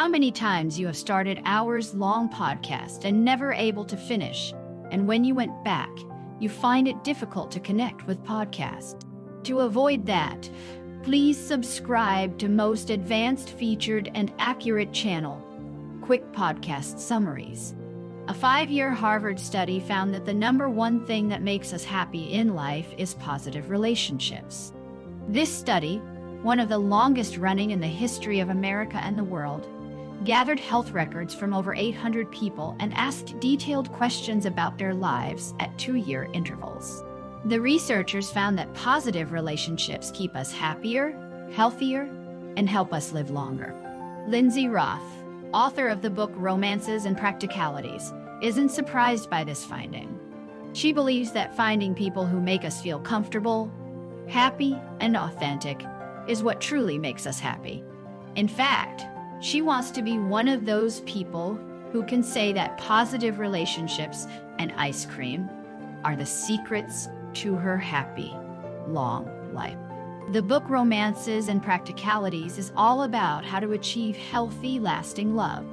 How many times you have started hours-long podcast and never able to finish, and when you went back, you find it difficult to connect with podcast. To avoid that, please subscribe to most advanced, featured, and accurate channel, Quick Podcast Summaries. A 5-year Harvard study found that the number one thing that makes us happy in life is positive relationships. This study, one of the longest running in the history of America and the world, gathered health records from over 800 people and asked detailed questions about their lives at 2-year intervals. The researchers found that positive relationships keep us happier, healthier, and help us live longer. Lindsay Roth, author of the book Romances and Practicalities, isn't surprised by this finding. She believes that finding people who make us feel comfortable, happy, and authentic is what truly makes us happy. In fact, she wants to be one of those people who can say that positive relationships and ice cream are the secrets to her happy, long life. The book Romances and Practicalities is all about how to achieve healthy, lasting love.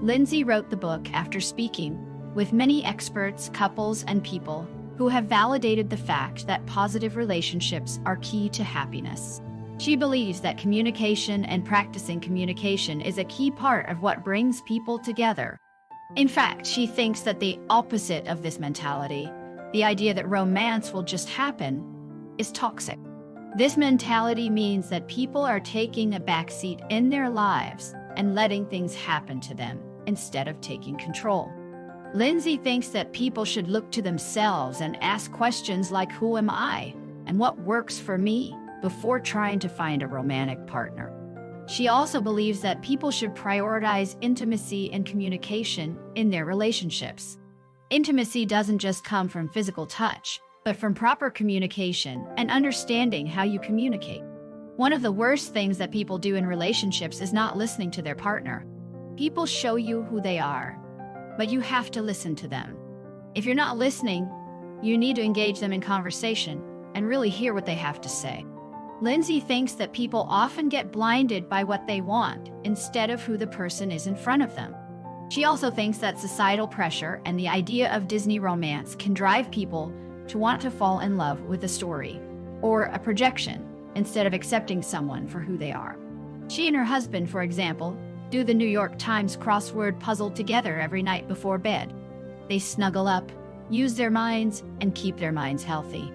Lindsay wrote the book after speaking with many experts, couples, and people who have validated the fact that positive relationships are key to happiness. She believes that communication and practicing communication is a key part of what brings people together. In fact, she thinks that the opposite of this mentality, the idea that romance will just happen, is toxic. This mentality means that people are taking a backseat in their lives and letting things happen to them instead of taking control. Lindsay thinks that people should look to themselves and ask questions like, who am I and what works for me, before trying to find a romantic partner. She also believes that people should prioritize intimacy and communication in their relationships. Intimacy doesn't just come from physical touch, but from proper communication and understanding how you communicate. One of the worst things that people do in relationships is not listening to their partner. People show you who they are, but you have to listen to them. If you're not listening, you need to engage them in conversation and really hear what they have to say. Lindsay thinks that people often get blinded by what they want instead of who the person is in front of them. She also thinks that societal pressure and the idea of Disney romance can drive people to want to fall in love with a story or a projection instead of accepting someone for who they are. She and her husband, for example, do the New York Times crossword puzzle together every night before bed. They snuggle up, use their minds, and keep their minds healthy.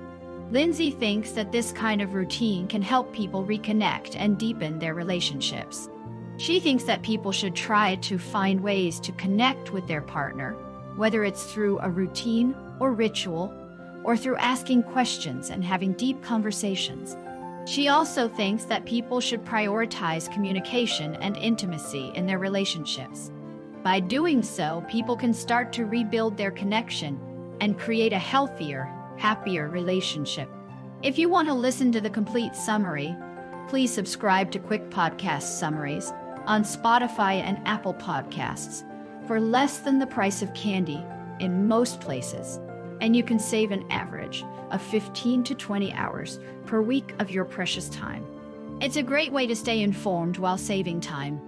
Lindsay thinks that this kind of routine can help people reconnect and deepen their relationships. She thinks that people should try to find ways to connect with their partner, whether it's through a routine or ritual, or through asking questions and having deep conversations. She also thinks that people should prioritize communication and intimacy in their relationships. By doing so, people can start to rebuild their connection and create a healthier, happier relationship. If you want to listen to the complete summary, please subscribe to Quick Podcast Summaries on Spotify and Apple Podcasts for less than the price of candy in most places, and you can save an average of 15 to 20 hours per week of your precious time. It's a great way to stay informed while saving time.